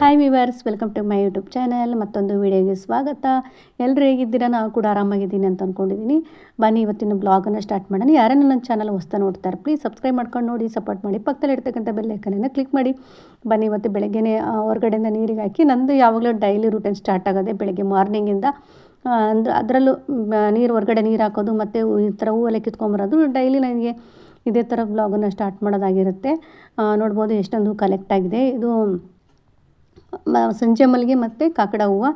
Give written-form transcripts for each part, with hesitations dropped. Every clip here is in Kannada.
Hi viewers, welcome to my YouTube channel. ಮತ್ತೊಂದು ವಿಡಿಯೋಗೆ ಸ್ವಾಗತ. ಎಲ್ಲರೂ ಹೇಗಿದ್ದೀರಾ? ನಾವು ಕೂಡ ಆರಾಮಾಗಿದ್ದೀನಿ ಅಂತ ಅಂದ್ಕೊಂಡಿದ್ದೀನಿ. ಬನ್ನಿ ಇವತ್ತಿನ ಬ್ಲಾಗನ್ನು ಸ್ಟಾರ್ಟ್ ಮಾಡೋಣ. ಯಾರನ್ನ ನನ್ನ ಚಾನಲ್ ಹೊಸ್ತಾ ನೋಡ್ತಾರೆ ಪ್ಲೀಸ್ ಸಬ್ಸ್ಕ್ರೈಬ್ ಮಾಡ್ಕೊಂಡು ನೋಡಿ, ಸಪೋರ್ಟ್ ಮಾಡಿ. ಪಕ್ಕದಲ್ಲಿ ಇರ್ತಕ್ಕಂಥ ಬೆಲ್ ಐಕನನ್ನು ಕ್ಲಿಕ್ ಮಾಡಿ. ಬನ್ನಿ ಇವತ್ತು ಬೆಳಗ್ಗೆನೇ ಹೊರಗಡೆಯಿಂದ ನೀರಿಗೆ ಹಾಕಿ, ನಂದು ಯಾವಾಗಲೂ ಡೈಲಿ ರೂಟೀನ್ ಸ್ಟಾರ್ಟ್ ಆಗೋದೆ ಬೆಳಗ್ಗೆ ಮಾರ್ನಿಂಗಿಂದ. ಅದರಲ್ಲೂ ಹೊರಗಡೆ ನೀರು ಹಾಕೋದು ಮತ್ತು ಈ ಥರ ಹೂವೆಲ್ಲ ಕಿತ್ಕೊಂಬರೋದು ಡೈಲಿ ನನಗೆ ಇದೇ ಥರ ಬ್ಲಾಗನ್ನು ಸ್ಟಾರ್ಟ್ ಮಾಡೋದಾಗಿರುತ್ತೆ. ನೋಡ್ಬೋದು ಎಷ್ಟೊಂದು ಕಲೆಕ್ಟ್ ಆಗಿದೆ. ಇದು ಸಂಜೆ ಮಲ್ಲಿಗೆ ಮತ್ತು ಕಾಕಡ ಹೂವು.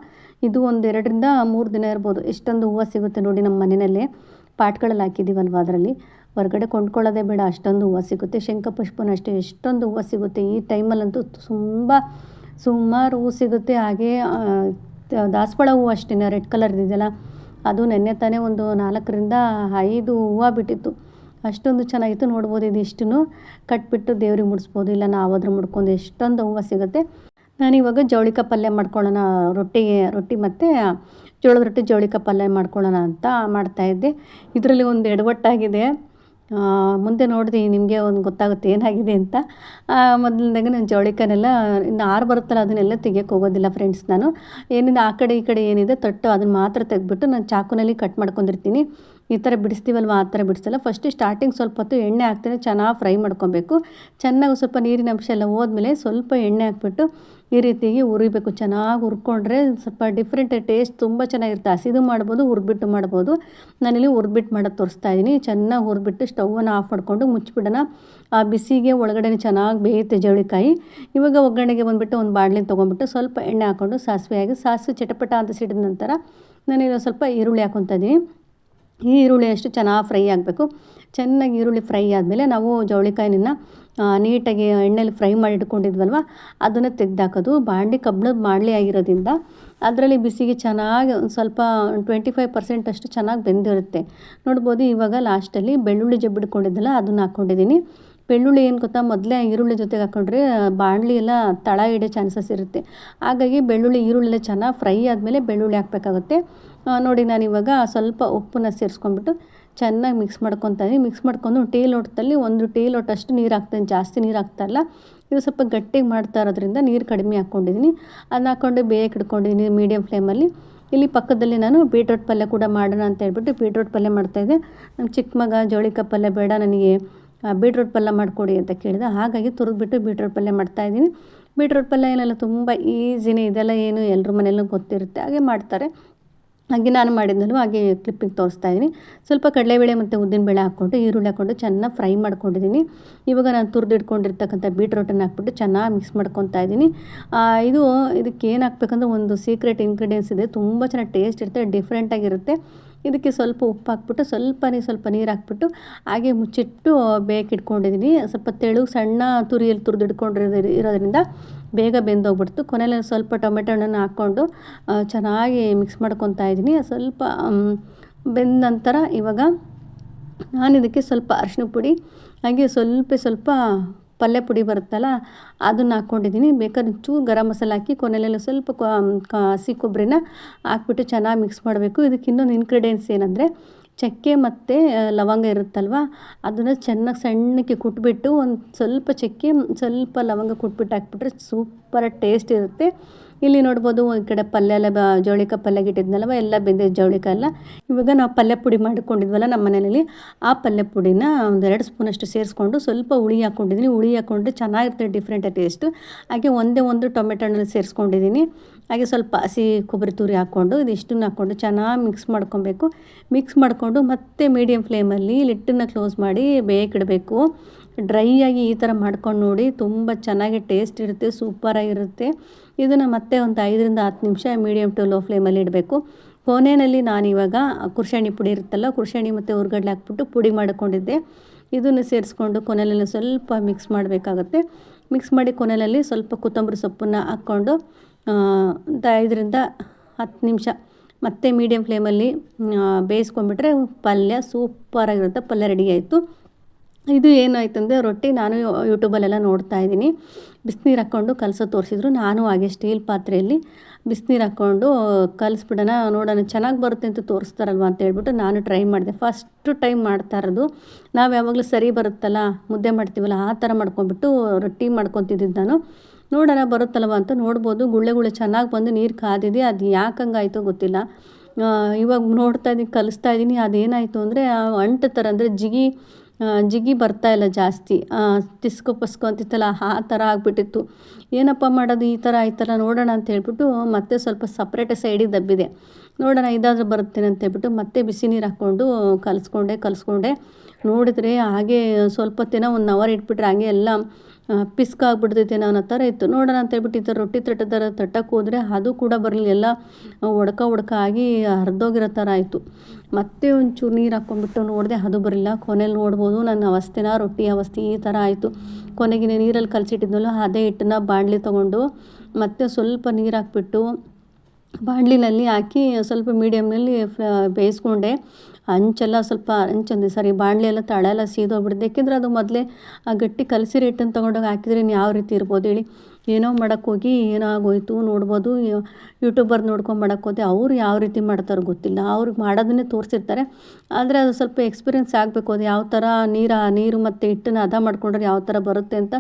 ಇದು ಒಂದು 2-3 ದಿನ ಇರ್ಬೋದು. ಎಷ್ಟೊಂದು ಹೂವು ಸಿಗುತ್ತೆ ನೋಡಿ ನಮ್ಮ ಮನೆಯಲ್ಲೇ ಪಾಟ್ಗಳಲ್ಲಿ ಹಾಕಿದ್ದೀವಲ್ವ, ಅದರಲ್ಲಿ ಹೊರಗಡೆ ಕೊಂಡ್ಕೊಳ್ಳೋದೇ ಬೇಡ, ಅಷ್ಟೊಂದು ಹೂವು ಸಿಗುತ್ತೆ. ಶಂಖಪುಷ್ಪನೂ ಅಷ್ಟೇ ಎಷ್ಟೊಂದು ಹೂವು ಸಿಗುತ್ತೆ. ಈ ಟೈಮಲ್ಲಂತೂ ಸುಮಾರು ಹೂವು ಸಿಗುತ್ತೆ. ಹಾಗೆ ದಾಸವಾಳ ಹೂವು ಅಷ್ಟೇ, ರೆಡ್ ಕಲರ್ ಇದೆಯಲ್ಲ, ಅದು ನೆನ್ನೆ ತಾನೇ ಒಂದು 4-5 ಹೂವು ಬಿಟ್ಟಿತ್ತು. ಅಷ್ಟೊಂದು ಚೆನ್ನಾಗಿತ್ತು. ನೋಡ್ಬೋದು ಇದಿಷ್ಟು ಕಟ್ಬಿಟ್ಟು ದೇವ್ರಿಗೆ ಮುಡಿಸ್ಬೋದು, ಇಲ್ಲ ನಾವಾದರೂ ಮುಡ್ಕೊಂಡು ಎಷ್ಟೊಂದು ಹೂವು ಸಿಗುತ್ತೆ. ನಾನಿವಾಗ ಜವಳಿಕಾಯಿ ಪಲ್ಯ ಮಾಡ್ಕೊಳ್ಳೋಣ, ರೊಟ್ಟಿ ಮತ್ತು ಜೋಳದ ರೊಟ್ಟಿ ಜವಳಿಕಾಯಿ ಪಲ್ಯ ಮಾಡ್ಕೊಳ್ಳೋಣ ಅಂತ ಮಾಡ್ತಾಯಿದ್ದೆ. ಇದರಲ್ಲಿ ಒಂದು ಎಡವಟ್ಟಾಗಿದೆ. ಮುಂದೆ ನೋಡಿದೆ ನಿಮಗೆ ಒಂದು ಗೊತ್ತಾಗುತ್ತೆ ಏನಾಗಿದೆ ಅಂತ. ಮೊದಲನೇದಾಗೆ ನಾನು ಜವಳಿಕಾಯನ್ನೆಲ್ಲ ಇನ್ನು ಬರುತ್ತಲ್ಲ ಅದನ್ನೆಲ್ಲ ತೆಗಿಯೋಕ್ಕೆ ಹೋಗೋದಿಲ್ಲ ಫ್ರೆಂಡ್ಸ್. ನಾನು ಏನಿದೆ ಆ ಕಡೆ ಈ ಕಡೆ ಏನಿದೆ ತೊಟ್ಟು ಅದನ್ನು ಮಾತ್ರ ತೆಗೆದ್ಬಿಟ್ಟು ನಾನು ಚಾಕುನಲ್ಲಿ ಕಟ್ ಮಾಡ್ಕೊಂಡಿರ್ತೀನಿ. ಈ ಥರ ಬಿಡಿಸ್ತೀವಲ್ವ ಆ ಥರ ಬಿಡಿಸಲ್ಲ. ಫಸ್ಟು ಸ್ಟಾರ್ಟಿಂಗ್ ಸ್ವಲ್ಪ ಹೊತ್ತು ಎಣ್ಣೆ ಹಾಕ್ತೇನೆ, ಚೆನ್ನಾಗಿ ಫ್ರೈ ಮಾಡ್ಕೊಬೇಕು. ಚೆನ್ನಾಗಿ ಸ್ವಲ್ಪ ನೀರಿನ ಅಂಶ ಎಲ್ಲ ಹೋದ್ಮೇಲೆ ಸ್ವಲ್ಪ ಎಣ್ಣೆ ಹಾಕ್ಬಿಟ್ಟು ಈ ರೀತಿಯಾಗಿ ಹುರಿಬೇಕು. ಚೆನ್ನಾಗಿ ಹುರ್ಕೊಂಡ್ರೆ ಸ್ವಲ್ಪ ಡಿಫ್ರೆಂಟ್ ಟೇಸ್ಟ್ ತುಂಬ ಚೆನ್ನಾಗಿರುತ್ತೆ. ಹಸಿದು ಮಾಡ್ಬೋದು, ಹುರಿದ್ಬಿಟ್ಟು ಮಾಡ್ಬೋದು. ನಾನಿಲ್ಲಿ ಹುರಿದ್ಬಿಟ್ಟು ಮಾಡೋದು ತೋರಿಸ್ತಾ ಇದ್ದೀನಿ. ಚೆನ್ನಾಗಿ ಹುರಿದ್ಬಿಟ್ಟು ಸ್ಟವನ್ನು ಆಫ್ ಮಾಡಿಕೊಂಡು ಮುಚ್ಚಿಬಿಡೋಣ. ಆ ಬಿಸಿಗೆ ಒಳಗಡೆ ಚೆನ್ನಾಗಿ ಬೇಯುತ್ತೆ ಜವಳಿಕಾಯಿ. ಇವಾಗ ಒಗ್ಗರಣೆಗೆ ಬಂದುಬಿಟ್ಟು ಒಂದು ಬಾಣಲೆ ತೊಗೊಂಡ್ಬಿಟ್ಟು ಸ್ವಲ್ಪ ಎಣ್ಣೆ ಹಾಕ್ಕೊಂಡು ಸಾಸಿವೆ ಚಟಪಟ ಅಂತ ಸಿಡಿದ ನಂತರ ನಾನಿಲ್ಲಿ ಸ್ವಲ್ಪ ಈರುಳ್ಳಿ ಹಾಕ್ಕೊತಾ ಇದ್ದೀನಿ. ಈ ಈರುಳ್ಳಿ ಅಷ್ಟು ಚೆನ್ನಾಗಿ ಫ್ರೈ ಆಗಬೇಕು. ಚೆನ್ನಾಗಿ ಈರುಳ್ಳಿ ಫ್ರೈ ಆದಮೇಲೆ ನಾವು ಜವಳಿಕಾಯಿನ ನೀಟಾಗಿ ಎಣ್ಣೆಲಿ ಫ್ರೈ ಮಾಡಿ ಇಟ್ಕೊಂಡಿದ್ವಲ್ವ ಅದನ್ನು ತೆಗೆದಾಕೋದು. ಕಬ್ಬಿಣದ ಬಾಣಲೆ ಆಗಿರೋದ್ರಿಂದ ಅದರಲ್ಲಿ ಬಿಸಿಗೆ ಚೆನ್ನಾಗಿ ಒಂದು ಸ್ವಲ್ಪ 25% ಅಷ್ಟು ಚೆನ್ನಾಗಿ ಬೆಂದಿರುತ್ತೆ. ನೋಡ್ಬೋದು. ಇವಾಗ ಲಾಸ್ಟಲ್ಲಿ ಬೆಳ್ಳುಳ್ಳಿ ಜಬ್ಬಿಡ್ಕೊಂಡಿದ್ದಲ್ಲ ಅದನ್ನು ಹಾಕ್ಕೊಂಡಿದ್ದೀನಿ. ಬೆಳ್ಳುಳ್ಳಿ ಏನು ಗೊತ್ತಾ, ಮೊದಲೇ ಈರುಳ್ಳಿ ಜೊತೆಗೆ ಹಾಕ್ಕೊಂಡ್ರೆ ಬಾಣಲಿ ಎಲ್ಲ ತಳ ಹಿಡಿಯೋ ಚಾನ್ಸಸ್ ಇರುತ್ತೆ. ಹಾಗಾಗಿ ಈರುಳ್ಳಿ ಚೆನ್ನಾಗಿ ಫ್ರೈ ಆದಮೇಲೆ ಬೆಳ್ಳುಳ್ಳಿ ಹಾಕಬೇಕಾಗುತ್ತೆ. ನೋಡಿ ನಾನಿವಾಗ ಸ್ವಲ್ಪ ಉಪ್ಪನ್ನ ಸೇರಿಸ್ಕೊಂಡ್ಬಿಟ್ಟು ಚೆನ್ನಾಗಿ ಮಿಕ್ಸ್ ಮಾಡ್ಕೊತಾ ಇದ್ದೀನಿ. ಮಿಕ್ಸ್ ಮಾಡ್ಕೊಂಡು ಟೀ ಲೋಟದಲ್ಲಿ 1 ಟೀ ಲೋಟ ಅಷ್ಟು ನೀರು ಹಾಕ್ತೀನಿ, ಜಾಸ್ತಿ ನೀರು ಹಾಕ್ತಾಯಿಲ್ಲ. ಇದು ಸ್ವಲ್ಪ ಗಟ್ಟಿಗೆ ಮಾಡ್ತಾ ಇರೋದ್ರಿಂದ ನೀರು ಕಡಿಮೆ ಹಾಕ್ಕೊಂಡಿದ್ದೀನಿ. ಅದನ್ನ ಹಾಕ್ಕೊಂಡು ಬೇಯಕ್ಕೆ ಇಟ್ಕೊಂಡಿದ್ದೀನಿ ಮೀಡಿಯಮ್ ಫ್ಲೇಮಲ್ಲಿ. ಇಲ್ಲಿ ಪಕ್ಕದಲ್ಲಿ ನಾನು ಬೀಟ್ರೋಟ್ ಪಲ್ಯ ಕೂಡ ಮಾಡೋಣ ಅಂತ ಹೇಳ್ಬಿಟ್ಟು ಬೀಟ್ರೋಟ್ ಪಲ್ಯ ಮಾಡ್ತಾಯಿದ್ದೆ. ನಮ್ಮ ಚಿಕ್ಕ ಮಗ ಜವಳಿಕಾಯಿ ಪಲ್ಯ ಬೇಡ ನನಗೆ ಬೀಟ್ರೋಟ್ ಪಲ್ಯ ಮಾಡಿಕೊಡಿ ಅಂತ ಕೇಳಿದೆ. ಹಾಗಾಗಿ ತುರಿದ್ಬಿಟ್ಟು ಬೀಟ್ರೋಟ್ ಪಲ್ಯ ಮಾಡ್ತಾಯಿದ್ದೀನಿ. ಬೀಟ್ರೋಟ್ ಪಲ್ಯ ಏನೆಲ್ಲ ತುಂಬ ಈಸಿನೇ, ಇದೆಲ್ಲ ಏನು ಎಲ್ಲರ ಮನೆಯಲ್ಲೂ ಗೊತ್ತಿರುತ್ತೆ, ಹಾಗೆ ಮಾಡ್ತಾರೆ. ಹಾಗೆ ನಾನು ಮಾಡಿದ್ನಲ್ವ ಹಾಗೆ ಕ್ಲಿಪ್ಪಿಗೆ ತೋರಿಸ್ತಾ ಇದ್ದೀನಿ. ಸ್ವಲ್ಪ ಕಡಲೆಬೇಳೆ ಮತ್ತು ಉದ್ದಿನಬೇಳೆ ಹಾಕ್ಕೊಂಡು ಈರುಳ್ಳಿ ಹಾಕ್ಕೊಂಡು ಚೆನ್ನಾಗಿ ಫ್ರೈ ಮಾಡ್ಕೊಂಡಿದ್ದೀನಿ. ಇವಾಗ ನಾನು ತುರಿದಿಟ್ಕೊಂಡಿರ್ತಕ್ಕಂಥ ಬೀಟ್ರೋಟನ್ನು ಹಾಕ್ಬಿಟ್ಟು ಚೆನ್ನಾಗಿ ಮಿಕ್ಸ್ ಮಾಡ್ಕೊತಾ ಇದ್ದೀನಿ. ಇದಕ್ಕೆ ಏನು ಹಾಕ್ಬೇಕಂದ್ರೆ ಒಂದು ಸೀಕ್ರೆಟ್ ಇಂಗ್ರೀಡಿಯೆಂಟ್ಸ್ ಇದೆ, ತುಂಬ ಚೆನ್ನಾಗಿ ಟೇಸ್ಟ್ ಇರುತ್ತೆ, ಡಿಫ್ರೆಂಟಾಗಿರುತ್ತೆ. ಇದಕ್ಕೆ ಸ್ವಲ್ಪ ಉಪ್ಪು ಹಾಕ್ಬಿಟ್ಟು ಸ್ವಲ್ಪ ನೀರು ಹಾಕ್ಬಿಟ್ಟು ಹಾಗೆ ಮುಚ್ಚಿಟ್ಟು ಬೇಯಕ್ಕೆ ಇಟ್ಕೊಂಡಿದ್ದೀನಿ. ಸ್ವಲ್ಪ ಸಣ್ಣ ತುರಿಯಲ್ಲಿ ಇರೋದ್ರಿಂದ ಬೇಗ ಬೆಂದೋಗ್ಬಿಡ್ತು. ಕೊನೆಯಲ್ಲಿ ಸ್ವಲ್ಪ ಟೊಮೆಟೊ ಹಣ್ಣನ್ನು ಹಾಕ್ಕೊಂಡು ಚೆನ್ನಾಗಿ ಮಿಕ್ಸ್ ಮಾಡ್ಕೊತಾ ಇದ್ದೀನಿ. ಸ್ವಲ್ಪ ಬೆಂದ ನಂತರ ಇವಾಗ ನಾನು ಇದಕ್ಕೆ ಸ್ವಲ್ಪ ಅರಿಶಿನ ಪುಡಿ ಹಾಗೆ ಸ್ವಲ್ಪ ಪಲ್ಯ ಪುಡಿ ಬರುತ್ತಲ್ಲ ಅದನ್ನು ಹಾಕ್ಕೊಂಡಿದ್ದೀನಿ. ಬೇಕಾದ್ರೆ ಚೂರು ಗರಂ ಮಸಾಲೆ ಹಾಕಿ ಕೊನೆಯಲ್ಲಿ ಸ್ವಲ್ಪ ಹಸಿ ಕೊಬ್ಬರಿನ ಹಾಕ್ಬಿಟ್ಟು ಚೆನ್ನಾಗಿ ಮಿಕ್ಸ್ ಮಾಡಬೇಕು. ಇದಕ್ಕೆ ಇನ್ನೊಂದು ಇಂಗ್ರೀಡಿಯೆಂಟ್ಸ್ ಏನಂದರೆ ಚಕ್ಕೆ ಮತ್ತು ಲವಂಗ ಇರುತ್ತಲ್ವ, ಅದನ್ನು ಚೆನ್ನಾಗಿ ಸಣ್ಣಕ್ಕೆ ಕುಟ್ಬಿಟ್ಟು ಒಂದು ಸ್ವಲ್ಪ ಚಕ್ಕೆ ಸ್ವಲ್ಪ ಲವಂಗ ಕುಟ್ಬಿಟ್ಟು ಹಾಕ್ಬಿಟ್ರೆ ಸೂಪರಾಗಿ ಟೇಸ್ಟ್ ಇರುತ್ತೆ. ಇಲ್ಲಿ ನೋಡ್ಬೋದು ಒಂದು ಕಡೆ ಪಲ್ಯ ಎಲ್ಲ ಜವಳಿಕಾಯಿ ಪಲ್ಯಗೆ ಇಟ್ಟಿದ್ನಲ್ವ ಎಲ್ಲ ಬೆಂದಿದ್ದ ಜವಳಿಕಾಯಿ ಎಲ್ಲ. ಇವಾಗ ನಾವು ಪಲ್ಯ ಪುಡಿ ಮಾಡಿಕೊಂಡಿದ್ವಲ್ಲ ನಮ್ಮ ಮನೆಯಲ್ಲಿ, ಆ ಪಲ್ಯ ಪುಡಿನ ಒಂದು 2 ಸ್ಪೂನಷ್ಟು ಸೇರಿಸ್ಕೊಂಡು ಸ್ವಲ್ಪ ಹುಳಿ ಹಾಕ್ಕೊಂಡಿದ್ದೀನಿ. ಹುಳಿ ಹಾಕ್ಕೊಂಡ್ರೆ ಚೆನ್ನಾಗಿರುತ್ತೆ, ಡಿಫ್ರೆಂಟ್ ಟೇಸ್ಟು. ಹಾಗೆ ಒಂದು ಟೊಮೆಟೊ ಹಣ್ಣನ್ನು ಸೇರಿಸ್ಕೊಂಡಿದ್ದೀನಿ. ಹಾಗೆ ಸ್ವಲ್ಪ ಹಸಿ ಕೊಬ್ಬರಿ ತುರಿ ಹಾಕ್ಕೊಂಡು ಇದಿಷ್ಟನ್ನು ಹಾಕ್ಕೊಂಡು ಚೆನ್ನಾಗಿ ಮಿಕ್ಸ್ ಮಾಡ್ಕೊಬೇಕು. ಮಿಕ್ಸ್ ಮಾಡಿಕೊಂಡು ಮತ್ತೆ ಮೀಡಿಯಮ್ ಫ್ಲೇಮಲ್ಲಿ ಲಿಟ್ಟನ್ನು ಕ್ಲೋಸ್ ಮಾಡಿ ಬೇಯಕ್ಕಿಡಬೇಕು. ಡ್ರೈ ಆಗಿ ಈ ಥರ ಮಾಡ್ಕೊಂಡು ನೋಡಿ, ತುಂಬ ಚೆನ್ನಾಗಿ ಟೇಸ್ಟ್ ಇರುತ್ತೆ, ಸೂಪರಾಗಿರುತ್ತೆ. ಇದನ್ನು ಮತ್ತೆ ಒಂದು 5-10 ನಿಮಿಷ ಮೀಡಿಯಮ್ ಟು ಲೋ ಫ್ಲೇಮಲ್ಲಿ ಇಡಬೇಕು. ಕೊನೆಯಲ್ಲಿ ನಾನಿವಾಗ ಕುರ್ಷಾಣಿ ಪುಡಿ ಇರುತ್ತಲ್ಲ, ಕುರ್ಷಾಣಿ ಮತ್ತು ಹುರ್ಗಡ್ಲೆ ಹಾಕ್ಬಿಟ್ಟು ಪುಡಿ ಮಾಡಿಕೊಂಡಿದ್ದೆ. ಇದನ್ನು ಸೇರಿಸ್ಕೊಂಡು ಕೊನೆಯಲ್ಲಿ ಸ್ವಲ್ಪ ಮಿಕ್ಸ್ ಮಾಡಬೇಕಾಗತ್ತೆ. ಮಿಕ್ಸ್ ಮಾಡಿ ಕೊನೆಯಲ್ಲಿ ಸ್ವಲ್ಪ ಕೊತ್ತಂಬರಿ ಸೊಪ್ಪನ್ನು ಹಾಕ್ಕೊಂಡು ಒಂದು 5-10 ನಿಮಿಷ ಮತ್ತೆ ಮೀಡಿಯಮ್ ಫ್ಲೇಮಲ್ಲಿ ಬೇಯಿಸ್ಕೊಂಡ್ಬಿಟ್ರೆ ಪಲ್ಯ ಸೂಪರಾಗಿರುತ್ತೆ. ಪಲ್ಯ ರೆಡಿ ಆಯಿತು. ಇದು ಏನಾಯ್ತಂದರೆ ರೊಟ್ಟಿ ನಾನು ಯೂಟ್ಯೂಬಲ್ಲೆಲ್ಲ ನೋಡ್ತಾ ಇದ್ದೀನಿ, ಬಿಸಿನೀರು ಹಾಕ್ಕೊಂಡು ಕಲಸೋ ತೋರಿಸಿದ್ರು. ನಾನು ಹಾಗೆ ಸ್ಟೀಲ್ ಪಾತ್ರೆಯಲ್ಲಿ ಬಿಸಿನೀರು ಹಾಕ್ಕೊಂಡು ಕಲಿಸ್ಬಿಡೋಣ, ನೋಡೋಣ ಚೆನ್ನಾಗಿ ಬರುತ್ತೆ ಅಂತ ತೋರಿಸ್ತಾರಲ್ವ ಅಂತ ಹೇಳ್ಬಿಟ್ಟು ನಾನು ಟ್ರೈ ಮಾಡಿದೆ. ಫಸ್ಟು ಟೈಮ್ ಮಾಡ್ತಾ ಇರೋದು. ನಾವು ಯಾವಾಗಲೂ ಸರಿ ಬರುತ್ತಲ್ಲ ಮುದ್ದೆ ಮಾಡ್ತೀವಲ್ಲ ಆ ಥರ ಮಾಡ್ಕೊಂಬಿಟ್ಟು ರೊಟ್ಟಿ ಮಾಡ್ಕೊತಿದ್ದಿದ್ದು ನಾನು. ನೋಡೋಣ ಬರುತ್ತಲ್ವ ಅಂತ ನೋಡ್ಬೋದು. ಗುಳ್ಳೆ ಗುಳ್ಳೆ ಚೆನ್ನಾಗಿ ಬಂದು ನೀರು ಕಾದಿದೆ. ಅದು ಯಾಕೆ ಹಂಗಾಯ್ತೋ ಗೊತ್ತಿಲ್ಲ. ಇವಾಗ ನೋಡ್ತಾ ಇದ್ದೀನಿ, ಕಲಿಸ್ತಾ ಇದ್ದೀನಿ. ಅದೇನಾಯಿತು ಅಂದರೆ ಅಂಟು ಥರ, ಅಂದರೆ ಜಿಗಿ ಬರ್ತಾ ಇಲ್ಲ ಜಾಸ್ತಿ. ಟಿಸ್ಕೊ ಪಸ್ಕೊ ಅಂತಿತ್ತಲ್ಲ, ಆ ಥರ ಆಗಿಬಿಟ್ಟಿತ್ತು. ಏನಪ್ಪ ಮಾಡೋದು, ಈ ಥರ ಆಯ್ತಲ್ಲ, ನೋಡೋಣ ಅಂತ ಹೇಳ್ಬಿಟ್ಟು ಮತ್ತೆ ಸ್ವಲ್ಪ ಸಪ್ರೇಟ್ ಸೈಡಿಗೆ ದಬ್ಬಿದೆ. ನೋಡೋಣ ಇದಾದರೂ ಬರುತ್ತೇನೆ ಅಂತ ಹೇಳ್ಬಿಟ್ಟು ಮತ್ತೆ ಬಿಸಿ ನೀರು ಹಾಕ್ಕೊಂಡು ಕಲಿಸ್ಕೊಂಡೆ. ನೋಡಿದ್ರೆ ಹಾಗೆ ಸ್ವಲ್ಪ ಹೊತ್ತಿನ 1 ಅವರ್ ಇಟ್ಬಿಟ್ರೆ ಹಾಗೆ ಎಲ್ಲ ಪಿಸ್ಕಾಗ್ಬಿಡ್ತೈತೇನೋ ಅನ್ನೋ ಥರ ಇತ್ತು. ನೋಡೋಣ ಅಂತ ಹೇಳ್ಬಿಟ್ಟು ಈ ಥರ ರೊಟ್ಟಿ ತಟ್ಟಕ್ಕೆ ಹೋದರೆ ಅದು ಕೂಡ ಬರಲಿಲ್ಲ. ಎಲ್ಲ ಒಡ್ಕ ಆಗಿ ಹರಿದೋಗಿರೋ ಥರ ಆಯಿತು. ಮತ್ತೆ ಒಂಚೂರು ನೀರು ಹಾಕ್ಕೊಂಡ್ಬಿಟ್ಟು ನೋಡಿದೆ, ಅದು ಬರಲಿಲ್ಲ. ಕೊನೆಯಲ್ಲಿ ನೋಡ್ಬೋದು ನನ್ನ ಅವಸ್ಥೆನ, ರೊಟ್ಟಿ ಅವಸ್ಥೆ ಈ ಥರ ಆಯಿತು. ಕೊನೆಗೆ ನೀರಲ್ಲಿ ಕಲಸಿಟ್ಟಿದ್ನಲ್ಲ ಅದೇ ಹಿಟ್ಟನ್ನ ಬಾಣಲಿ ತೊಗೊಂಡು ಮತ್ತೆ ಸ್ವಲ್ಪ ನೀರು ಹಾಕ್ಬಿಟ್ಟು ಬಾಣಲಿನಲ್ಲಿ ಹಾಕಿ ಸ್ವಲ್ಪ ಮೀಡಿಯಮ್ನಲ್ಲಿ ಬೇಯಿಸ್ಕೊಂಡೆ. ಬಾಣಲಿ ಎಲ್ಲ ತಳ ಎಲ್ಲ ಸೀದೋಗ್ಬಿಡ್ತು. ಯಾಕೆಂದರೆ ಅದು ಮೊದಲೇ ಆ ಗಟ್ಟಿ ಕಲಸಿರೋ ಹಿಟ್ಟನ್ನು ತೊಗೊಂಡೋಗಿ ಹಾಕಿದರೆ ಯಾವ ರೀತಿ ಇರ್ಬೋದು ಹೇಳಿ. ಏನೋ ಮಾಡೋಕ್ಕೋಗಿ ಏನೋ ಆಗೋಯ್ತು. ನೋಡ್ಬೋದು, ಯೂಟ್ಯೂಬರ್ ನೋಡ್ಕೊಂಡು ಮಾಡೋಕ್ಕೋದೆ. ಅವರು ಯಾವ ರೀತಿ ಮಾಡ್ತಾರೋ ಗೊತ್ತಿಲ್ಲ. ಅವ್ರಿಗೆ ಮಾಡೋದನ್ನೇ ತೋರಿಸಿರ್ತಾರೆ. ಆದರೆ ಅದು ಸ್ವಲ್ಪ ಎಕ್ಸ್ಪೀರಿಯೆನ್ಸ್ ಆಗಬೇಕು. ಅದು ಯಾವ ಥರ ನೀರು ಮತ್ತು ಹಿಟ್ಟನ್ನ ಹದ ಮಾಡ್ಕೊಂಡ್ರೆ ಯಾವ ಥರ ಬರುತ್ತೆ ಅಂತ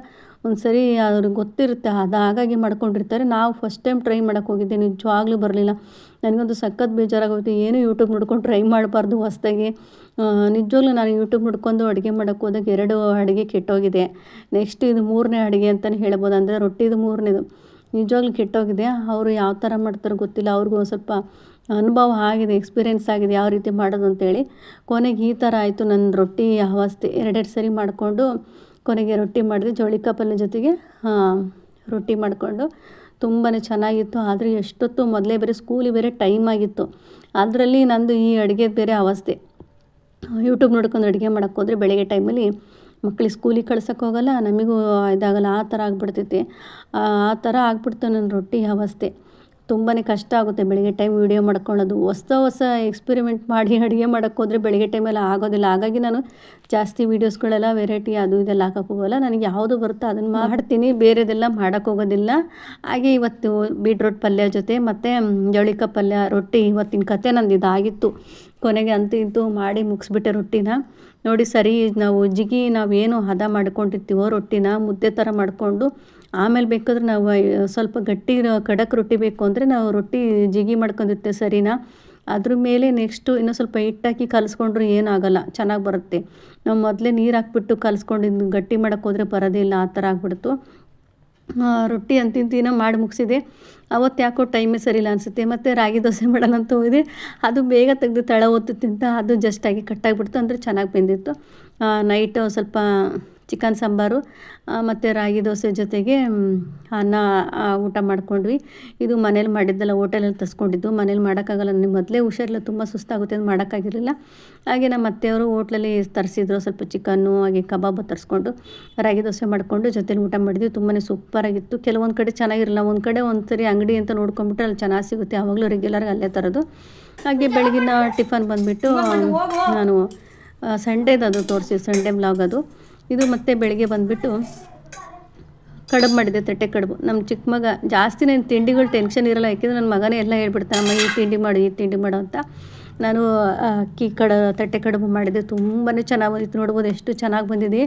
ಒಂದು ಸರಿ ಅವ್ರಿಗೆ ಗೊತ್ತಿರುತ್ತೆ. ಹಾಗಾಗಿ ಮಾಡ್ಕೊಂಡಿರ್ತಾರೆ. ನಾವು ಫಸ್ಟ್ ಟೈಮ್ ಟ್ರೈ ಮಾಡೋಕ್ಕೆ ಹೋಗಿದ್ದೆ, ನಿಜವಾಗ್ಲೂ ಬರಲಿಲ್ಲ. ನನಗಂತೂ ಸಖತ್ ಬೇಜಾರಾಗೋಯ್ತು. ಏನು ಯೂಟ್ಯೂಬ್ ನೋಡ್ಕೊಂಡು ಟ್ರೈ ಮಾಡಬಾರ್ದು ಹೊಸ್ದಾಗಿ. ನಿಜವಾಗ್ಲೂ ನಾನು ಯೂಟ್ಯೂಬ್ ನೋಡ್ಕೊಂಡು ಅಡುಗೆ ಮಾಡೋಕ್ಕೆ ಹೋದಾಗ 2 ಅಡುಗೆ ಕೆಟ್ಟೋಗಿದೆ. ನೆಕ್ಸ್ಟ್ ಇದು 3ನೇ ಅಡುಗೆ ಅಂತಲೇ ಹೇಳ್ಬೋದು. ಅಂದರೆ ರೊಟ್ಟಿದು 3ನೇದು ನಿಜವಾಗ್ಲೂ ಕೆಟ್ಟೋಗಿದೆ. ಅವರು ಯಾವ ಥರ ಮಾಡ್ತಾರೋ ಗೊತ್ತಿಲ್ಲ. ಅವ್ರಿಗೂ ಸ್ವಲ್ಪ ಅನುಭವ ಆಗಿದೆ, ಎಕ್ಸ್ಪೀರಿಯೆನ್ಸ್ ಆಗಿದೆ ಯಾವ ರೀತಿ ಮಾಡೋದು ಅಂತೇಳಿ. ಕೊನೆಗೆ ಈ ಥರ ಆಯಿತು ನನ್ನ ರೊಟ್ಟಿ ಅವಸ್ಥೆ. 2 ಸರಿ ಮಾಡಿಕೊಂಡು ಕೊನೆಗೆ ರೊಟ್ಟಿ ಮಾಡಿದೆ. ಜೋಳಿಕಾಯಿ ಪಲ್ಯ ಜೊತೆಗೆ ರೊಟ್ಟಿ ಮಾಡಿಕೊಂಡು ತುಂಬಾ ಚೆನ್ನಾಗಿತ್ತು. ಆದರೆ ಎಷ್ಟೊತ್ತು ಮೊದಲೇ ಬೇರೆ ಸ್ಕೂಲಿಗೆ ಬೇರೆ ಟೈಮ್ ಆಗಿತ್ತು. ಅದರಲ್ಲಿ ನಂದು ಈ ಅಡುಗೆ ಬೇರೆ ಅವಸ್ಥೆ. ಯೂಟ್ಯೂಬ್ ನೋಡ್ಕೊಂಡು ಅಡುಗೆ ಮಾಡೋಕ್ಕೆ ಹೋದರೆ ಬೆಳಗ್ಗೆ ಟೈಮಲ್ಲಿ ಮಕ್ಕಳಿಗೆ ಸ್ಕೂಲಿಗೆ ಕಳ್ಸೋಕ್ಕೆ ಹೋಗಲ್ಲ, ನಮಗೂ ಇದಾಗಲ್ಲ. ಆ ಥರ ಆಗಿಬಿಡ್ತೈತೆ. ಆ ಥರ ಆಗಿಬಿಡ್ತು ನನ್ನ ರೊಟ್ಟಿ ಅವಸ್ಥೆ. ತುಂಬಾ ಕಷ್ಟ ಆಗುತ್ತೆ ಬೆಳಗ್ಗೆ ಟೈಮ್ ವೀಡಿಯೋ ಮಾಡ್ಕೊಳ್ಳೋದು. ಹೊಸ ಎಕ್ಸ್ಪೆರಿಮೆಂಟ್ ಮಾಡಿ ಅಡುಗೆ ಮಾಡೋಕ್ಕೆ ಹೋದರೆ ಬೆಳಗ್ಗೆ ಟೈಮೆಲ್ಲ ಆಗೋದಿಲ್ಲ. ಹಾಗಾಗಿ ನಾನು ಜಾಸ್ತಿ ವೀಡಿಯೋಸ್ಗಳೆಲ್ಲ ವೆರೈಟಿ ಅದು ಇದೆಲ್ಲ ಹಾಕೋಕ್ಕೆ ಹೋಗಲ್ಲ. ನನಗೆ ಯಾವುದು ಬರುತ್ತೋ ಅದನ್ನು ಮಾಡ್ತೀನಿ, ಬೇರೆದೆಲ್ಲ ಮಾಡೋಕ್ಕೆ ಹೋಗೋದಿಲ್ಲ. ಹಾಗೆ ಇವತ್ತು ಬೀಟ್ರೋಟ್ ಪಲ್ಯ ಜೊತೆ ಮತ್ತು ಜವಳಿಕಾಯಿ ಪಲ್ಯ ರೊಟ್ಟಿ ಇವತ್ತಿನ ಕತೆ ನಂದು ಇದಾಗಿತ್ತು. ಕೊನೆಗೆ ಅಂತೂ ಮಾಡಿ ಮುಗಿಸ್ಬಿಟ್ಟೆ ರೊಟ್ಟಿನ. ನೋಡಿ ಸರಿ, ನಾವೇನು ಹದ ಮಾಡ್ಕೊಂಡಿರ್ತೀವೋ ರೊಟ್ಟಿನ ಮುದ್ದೆ ಥರ ಮಾಡಿಕೊಂಡು ಆಮೇಲೆ ಬೇಕಾದ್ರೆ ನಾವು ಸ್ವಲ್ಪ ಗಟ್ಟಿ ಖಡಕ್ ರೊಟ್ಟಿ ಬೇಕು ಅಂದರೆ ನಾವು ರೊಟ್ಟಿ ಜಿಗಿ ಮಾಡ್ಕೊಂಡಿರ್ತೀವಿ ಸರಿನಾ. ಅದ್ರ ಮೇಲೆ ನೆಕ್ಸ್ಟು ಇನ್ನೂ ಸ್ವಲ್ಪ ಹಿಟ್ಟಾಕಿ ಕಲಿಸ್ಕೊಂಡ್ರೆ ಏನಾಗಲ್ಲ, ಚೆನ್ನಾಗಿ ಬರುತ್ತೆ. ನಾವು ಮೊದಲೇ ನೀರು ಹಾಕ್ಬಿಟ್ಟು ಕಲಿಸ್ಕೊಂಡಿದ್ದು ಗಟ್ಟಿ ಮಾಡೋಕ್ಕೆ ಹೋದರೆ ಬರೋದೇ ಇಲ್ಲ. ಆ ಥರ ಆಗ್ಬಿಡ್ತು. ರೊಟ್ಟಿ ಅಂತಿಂತಿನ ಮಾಡಿ ಮುಗಿಸಿದೆ. ಅವತ್ತು ಯಾಕೋ ಟೈಮೇ ಸರಿಯಿಲ್ಲ ಅನಿಸುತ್ತೆ. ಮತ್ತು ರಾಗಿ ದೋಸೆ ಮಾಡೋಣ ಅಂತ ಹೋಗಿದೆ. ಅದು ಬೇಗ ತೆಗೆದು ತಳ ಒತ್ತುತ್ತಿಂತ ಅದು ಜಸ್ಟಾಗಿ ಕಟ್ಟಾಗಿಬಿಡ್ತು. ಅಂದರೆ ಚೆನ್ನಾಗಿ ಬೆಂದಿತ್ತು. ನೈಟು ಸ್ವಲ್ಪ ಚಿಕನ್ ಸಾಂಬಾರು ಮತ್ತು ರಾಗಿ ದೋಸೆ ಜೊತೆಗೆ ಅನ್ನ ಊಟ ಮಾಡ್ಕೊಂಡ್ವಿ. ಇದು ಮನೇಲಿ ಮಾಡಿದ್ದಲ್ಲ, ಹೋಟೆಲಲ್ಲಿ ತರಿಸ್ಕೊಂಡಿದ್ದು. ಮನೇಲಿ ಮಾಡೋಕ್ಕಾಗಲ್ಲ, ನನಗೆ ಮೊದಲೇ ಹುಷಾರಿಲ್ಲ, ತುಂಬ ಸುಸ್ತಾಗುತ್ತೆ ಅಂತ ಮಾಡೋಕ್ಕಾಗಿರಲಿಲ್ಲ. ಹಾಗೆ ನಮ್ಮ ಅತ್ತೆಯವರು ಹೋಟ್ಲಲ್ಲಿ ತರಿಸಿದ್ರು ಸ್ವಲ್ಪ ಚಿಕನ್ನು, ಹಾಗೆ ಕಬಾಬ್ ತರಿಸ್ಕೊಂಡು ರಾಗಿ ದೋಸೆ ಮಾಡಿಕೊಂಡು ಜೊತೆಲಿ ಊಟ ಮಾಡಿದ್ವಿ. ತುಂಬಾ ಸೂಪರಾಗಿತ್ತು. ಕೆಲವೊಂದು ಕಡೆ ಚೆನ್ನಾಗಿರಲ್ಲ, ಒಂದು ಕಡೆ ಒಂದು ಸರಿ ಅಂಗಡಿ ಅಂತ ನೋಡ್ಕೊಂಬಿಟ್ರೆ ಅಲ್ಲಿ ಚೆನ್ನಾಗಿ ಸಿಗುತ್ತೆ. ಯಾವಾಗಲೂ ರೆಗ್ಯುಲರ್ಗೆ ಅಲ್ಲೇ ತರೋದು. ಹಾಗೆ ಬೆಳಗಿನ ಟಿಫನ್ ಬಂದುಬಿಟ್ಟು ನಾನು ಸಂಡೇದು ಸಂಡೇ ವ್ಲಾಗ್ ಅದು. ಇದು ಮತ್ತೆ ಬೆಳಗ್ಗೆ ಬಂದುಬಿಟ್ಟು ಕಡುಬು ಮಾಡಿದೆ, ತಟ್ಟೆ ಕಡುಬು. ನಮ್ಮ ಚಿಕ್ಕ ಮಗ ಜಾಸ್ತಿ ನನ್ನ ತಿಂಡಿಗಳು ಟೆನ್ಷನ್ ಇರೋಲ್ಲ. ಯಾಕೆಂದರೆ ನನ್ನ ಮಗನೇ ಎಲ್ಲ ಹೇಳ್ಬಿಡ್ತಾನಮ್ಮ ಈ ತಿಂಡಿ ಮಾಡು ಅಂತ. ನಾನು ತಟ್ಟೆ ಕಡುಬು ಮಾಡಿದೆ. ತುಂಬಾ ಚೆನ್ನಾಗಿ ಬಂದಿತ್ತು. ನೋಡ್ಬೋದು ಎಷ್ಟು ಚೆನ್ನಾಗಿ ಬಂದಿದೆ.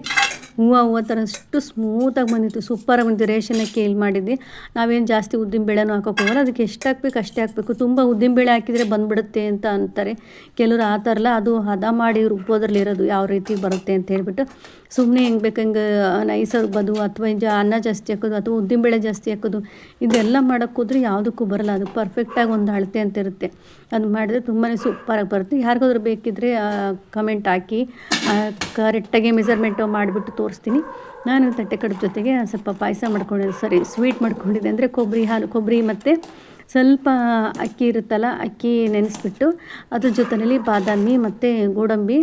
ಹೂವು ಥರ ಅಷ್ಟು ಸ್ಮೂತಾಗಿ ಬಂದಿತ್ತು, ಸೂಪರಾಗಿ ಬಂದಿತ್ತು. ರೇಷನ್ ಅಕ್ಕಿ ಇಲ್ಲಿ ಮಾಡಿದ್ವಿ. ನಾವೇನು ಜಾಸ್ತಿ ಉದ್ದಿನಬೇಳೆನೂ ಹಾಕೋಕೆ ಹೋಗಲ್ಲ. ಅದಕ್ಕೆ ಎಷ್ಟು ಹಾಕ್ಬೇಕು ಅಷ್ಟೇ ಹಾಕಬೇಕು. ತುಂಬ ಉದ್ದಿನಬೇಳೆ ಹಾಕಿದರೆ ಬಂದುಬಿಡುತ್ತೆ ಅಂತ ಅಂತಾರೆ ಕೆಲವರು. ಆ ಥರ ಎಲ್ಲ, ಅದು ಹದ ಮಾಡಿ ರುಬ್ಬೋದ್ರಲ್ಲಿರೋದು ಯಾವ ರೀತಿ ಬರುತ್ತೆ ಅಂತ ಹೇಳ್ಬಿಟ್ಟು ಸುಮ್ಮನೆ ಹೆಂಗೆ ಬೇಕಂಗೆ ನೈಸ್ ರುಬ್ಬೋದು, ಅಥವಾ ಅನ್ನ ಜಾಸ್ತಿ ಹಾಕೋದು, ಅಥವಾ ಉದ್ದಿನಬೇಳೆ ಜಾಸ್ತಿ ಹಾಕೋದು, ಇದೆಲ್ಲ ಮಾಡೋಕ್ಕೆ ಹೋದ್ರೆ ಯಾವುದಕ್ಕೂ ಬರಲ್ಲ. ಅದು ಪರ್ಫೆಕ್ಟಾಗಿ ಒಂದು ಅಳತೆ ಅಂತ ಇರುತ್ತೆ. ಅದು ಮಾಡಿದ್ರೆ ತುಂಬಾ ಸೂಪರಾಗಿ ಬರುತ್ತೆ. ಯಾರಿಗಾದ್ರೂ ಬೇಕಿದ್ದರೆ ಕಮೆಂಟ್ ಹಾಕಿ, ಕರೆಕ್ಟಾಗಿ ಮೆಸರ್ಮೆಂಟು ಮಾಡಿಬಿಟ್ಟು ತೋರಿಸ್ತೀನಿ. ನಾನು ತಟ್ಟೆ ಕಡುಬು ಜೊತೆಗೆ ಸ್ವಲ್ಪ ಪಾಯಸ ಸ್ವೀಟ್ ಮಾಡ್ಕೊಂಡಿದ್ದೆ. ಅಂದರೆ ಕೊಬ್ಬರಿ ಮತ್ತು ಸ್ವಲ್ಪ ಅಕ್ಕಿ ಇರುತ್ತಲ್ಲ, ಅಕ್ಕಿ ನೆನೆಸ್ಬಿಟ್ಟು ಅದ್ರ ಜೊತೆಯಲ್ಲಿ ಬಾದಾಮಿ ಮತ್ತು ಗೋಡಂಬಿ,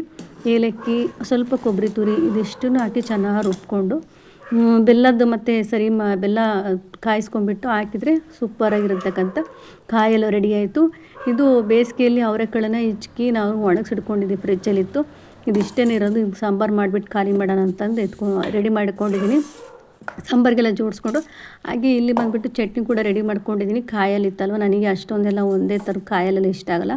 ಏಲಕ್ಕಿ, ಸ್ವಲ್ಪ ಕೊಬ್ಬರಿ ತುರಿ ಇದಿಷ್ಟನ್ನು ಹಾಕಿ ಚೆನ್ನಾಗಿ ರುಬ್ಕೊಂಡು ಬೆಲ್ಲದ್ದು ಮತ್ತು ಬೆಲ್ಲ ಕಾಯಿಸ್ಕೊಂಡ್ಬಿಟ್ಟು ಹಾಕಿದರೆ ಸೂಪರಾಗಿರತಕ್ಕಂಥ ಕಾಯೆಲ್ಲ ರೆಡಿ ಆಯಿತು. ಇದು ಬೇಸಿಗೆಯಲ್ಲಿ ಅವರೆಕಾಳನ್ನು ಹಿಚ್ಕಿ ನಾವು ಒಣಗಿಸಿಟ್ಕೊಂಡಿದ್ದೀವಿ, ಫ್ರಿಜ್ಜಲ್ಲಿತ್ತು. ಇದಿಷ್ಟೇ ಇರೋದು. ಸಾಂಬಾರು ಮಾಡಿಬಿಟ್ಟು ಖಾಲಿ ಮಾಡೋಣ ಅಂತಂದು ರೆಡಿ ಮಾಡ್ಕೊಂಡಿದ್ದೀನಿ. ಸಾಂಬಾರಿಗೆಲ್ಲ ಜೋಡಿಸ್ಕೊಂಡು ಹಾಗೆ ಇಲ್ಲಿ ಬಂದುಬಿಟ್ಟು ಚಟ್ನಿ ಕೂಡ ರೆಡಿ ಮಾಡ್ಕೊಂಡಿದ್ದೀನಿ. ಕಾಯಲ್ಲಿತ್ತಲ್ವ, ನನಗೆ ಅಷ್ಟೊಂದೆಲ್ಲ ಒಂದೇ ಥರ ಕಾಯಲ್ಲೆಲ್ಲ ಇಷ್ಟ ಆಗೋಲ್ಲ.